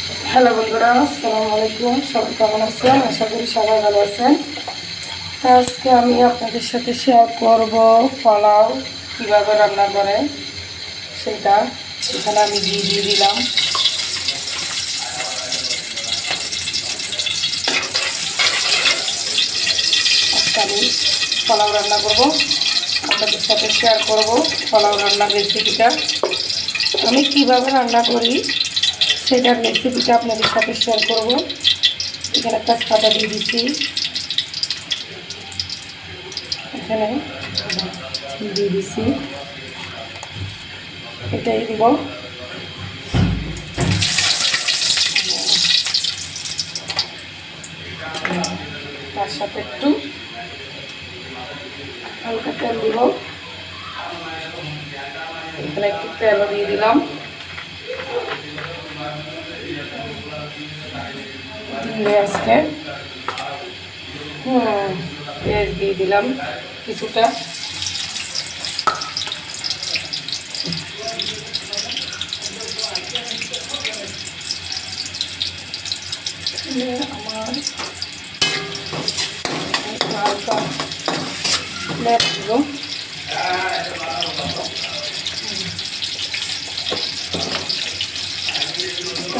Hello বন্ধুরা, আসসালামু আলাইকুম। সবাই কেমন আছেন? আশা করি সবাই ভালো আছেন। আজকে আমি আপনাদের সাথে শেয়ার করব পোলাও কীভাবে রান্না করে সেটা। এখানে আমি ঘি দিয়ে দিলাম। আজকে আমি পোলাও রান্না করব, আপনাদের সাথে শেয়ার করব পোলাও রান্নার রেসিপিটা। আমি কীভাবে রান্না করি সেটার রেসিপিটা আপনাদের সাথে শেয়ার করব। এখানে তেজপাতা দিয়ে দিচ্ছি, এখানে দিয়ে দিচ্ছি, এটাই দিব। তার সাথে একটু হালকা তেল দিব, এখানে একটু তেলও দিয়ে দিলাম। আজকে পেঁয়াজ দিয়ে দিলাম কিছুটা। আমার হালকা লেপ দিব।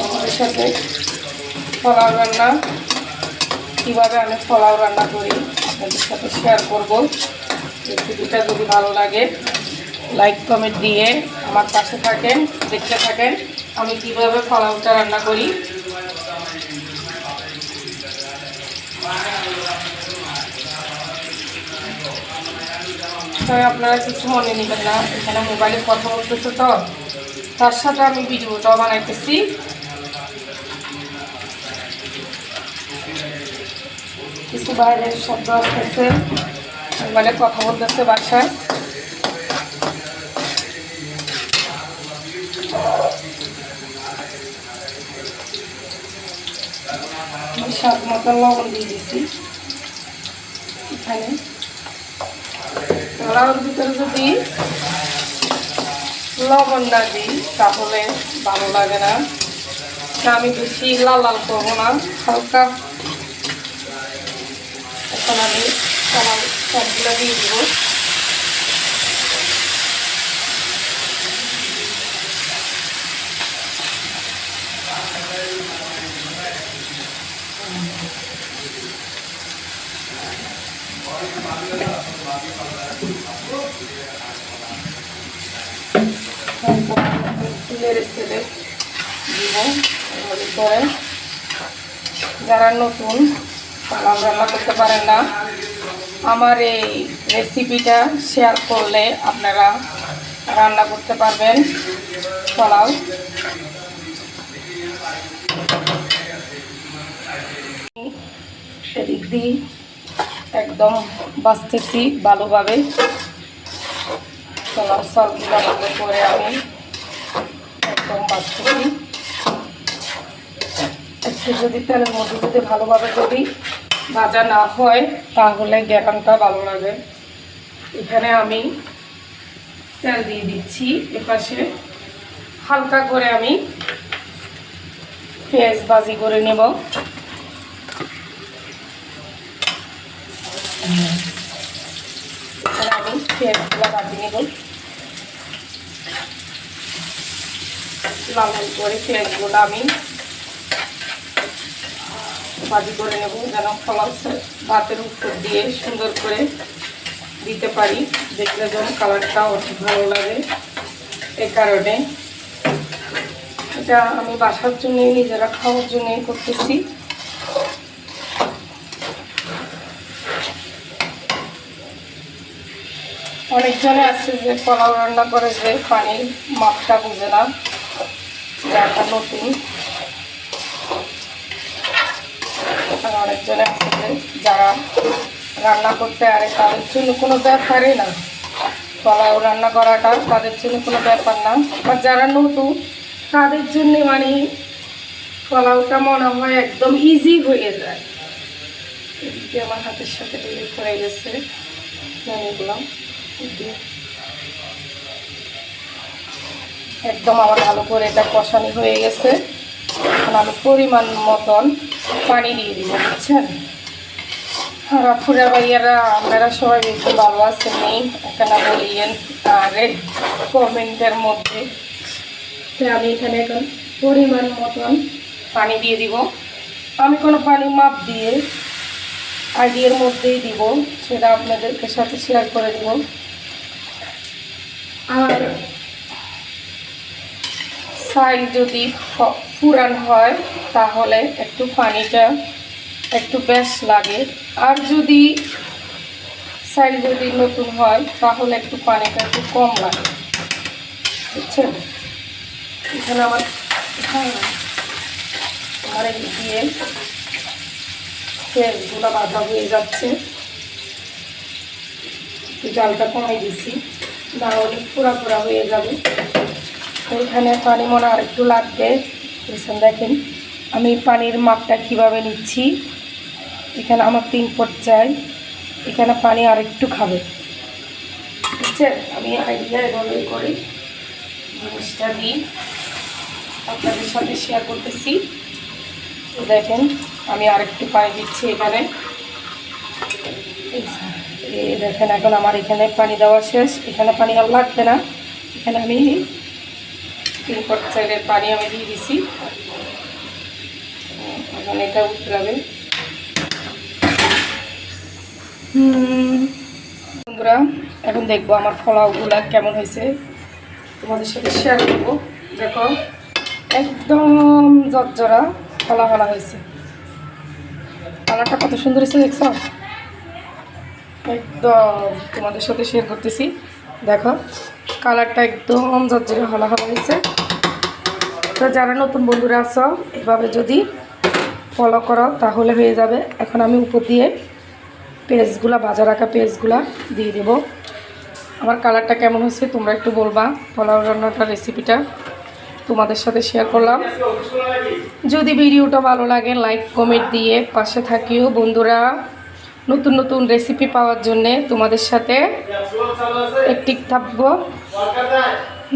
আমাদের সাথে পোলাও রান্না কীভাবে আমি পোলাও রান্না করি আপনাদের সাথে শেয়ার করব। রেসিপিটা যদি ভালো লাগে লাইক কমেন্ট দিয়ে আমার পাশে থাকেন, দেখতে থাকেন আমি কীভাবে পোলাওটা রান্না করি। তবে আপনারা কিছু মনে নেবেন না, এখানে মোবাইলে কথা বলতেছে তো, তার সাথে আমি ভিডিওটাও বানাইতেছি। কিছু বাইরের শব্দ আসতেছে, মোবাইলে কথা বলতেছে বাসায়। স্বাদ মতো লবণ দিয়ে দিচ্ছি। এখানে পোলাওর ভিতরে যদি লবণ না দিই তাহলে ভালো লাগে না। আমি বেশি লাল লাল করবো না, হালকা। এখন আমি সবগুলো দিয়ে দিব। নেড়ে চেড়ে দিব। এভাবে করে যারা নতুন পোলাও রান্না করতে পারেন না, আমার এই রেসিপিটা শেয়ার করলে আপনারা রান্না করতে পারবেন পোলাও। এদিক দিয়ে একদম বাছতেছি ভালোভাবে। পোলাও চালগুলো ভালো করে আমি একদম বাছতেছি। একটু যদি তেলের মধ্যে যদি ভালোভাবে যদি ভাজা না হয় তাহলে গ্যারানটা ভালো লাগে। এখানে আমি তেল দিয়ে দিচ্ছি। এপাশে হালকা করে আমি পেঁয়াজ ভাজি করে নেব। এখানে আমি পেঁয়াজগুলো ভাজি নেব, লাল লাল করে পেঁয়াজগুলো আমি ভাজি করে নেব, যেন পোলাও ভাতের উপর দিয়ে সুন্দর করে দিতে পারি, দেখলে যেন কালারটা অনেক ভালো লাগে। এই কারণে এটা আমি বাসার জন্য নিজেরা খাওয়ার জন্যই করতেছি। অনেকজনে আছে যে পোলাও রান্না করে যে পানির মাপটা বুঝে না, যাটা নতুন। আর অনেকজনে আছে যে যারা রান্না করতে আরে তাদের জন্য কোনো ব্যাপারই না, পোলাও রান্না করাটা তাদের জন্য কোনো ব্যাপার না। আর যারা নতুন তাদের জন্য মানে পোলাওটা মনে হয় একদম ইজি হয়ে যায়। এদিকে আমার হাতের সাথে ডিলিট হয়ে গেছে, নিলাম একদম আমার ভালো করে এটা কষানো হয়ে গেছে। আমি পরিমাণ মতন পানি দিয়ে দিব, বুঝছেন? আর আপুরা ভাইয়ারা আপনারা সবাই বেশি ভালো আছেন নেই এখানে বলিয়েন আরে কমেন্টের মধ্যে। তো আমি এখানে এখন পরিমাণ মতন পানি দিয়ে দিব। আমি কোনো পানি মাপ দিয়ে আইডিয়ার মধ্যেই দিব, সেটা আপনাদেরকে সাথে শেয়ার করে দিব। আর চাল যদি পুরান হয় তাহলে একটু পানিটা একটু বেশ লাগে, আর যদি চাল যদি নতুন হয় তাহলে একটু পানিটা একটু কম লাগে, বুঝছেন? এখানে আমার এই দিয়ে পেঁয়াজগুলো ভাজা হয়ে যাচ্ছে। একটু জালটা কমে দিছি, তাহলে পুরা পুরা হয়ে যাবে। এখানে পানি মনে আর একটু লাগবে। দেখেন আমি পানির মাপটা কিভাবে নিচ্ছি। এখানে আমার 3 পর্যায়, এখানে পানি আর একটু খাবে, বুঝছেন? আমি আইডিয়া এভাবেই করি, জিনিসটা দিই আপনাদের সাথে শেয়ার করতেছি। দেখেন আমি আর একটু পানি দিচ্ছি এখানে। দেখেন এখন আমার এখানে পানি দেওয়া শেষ, এখানে পানি আর লাগবে না। এখানে আমি 3 পর্যায়ের পানি আমি দিয়ে দিছি। এখন এটা উতরাবে। বন্ধুরা এখন দেখবো আমার পোলাওগুলা কেমন হয়েছে, তোমাদের সাথে শেয়ার করবো। দেখো একদম জর্জরা ফলা ফলা হয়েছে, কালারটা কত সুন্দর হয়েছে দেখছো? একদম তোমাদের সাথে শেয়ার করতেছি। দেখো কালারটা একদম জর্জরা ফলা ফলা হয়েছে। তো যারা নতুন বন্ধুরা আছো এভাবে যদি ফলো করো তাহলে হয়ে যাবে। এখন আমি উপর দিয়ে পেঁয়াজগুলা, ভাজা রাখা পেঁয়াজগুলা দিয়ে দেব। আমার কালারটা কেমন হয়েছে তোমরা একটু বলবা। পোলাও রান্নাটার রেসিপিটা তোমাদের সাথে শেয়ার করলাম। যদি ভিডিওটা ভালো লাগে লাইক কমেন্ট দিয়ে পাশে থাকিও বন্ধুরা। নতুন নতুন রেসিপি পাওয়ার জন্যে তোমাদের সাথে অ্যাক্টিভ থাকবো।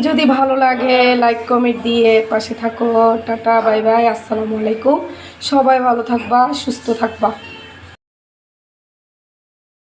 যদি ভালো লাগে লাইক কমেন্ট দিয়ে পাশে থাকো। টাটা বাই বাই, আসসালামু আলাইকুম। সবাই ভালো থাকবা, সুস্থ থাকবা।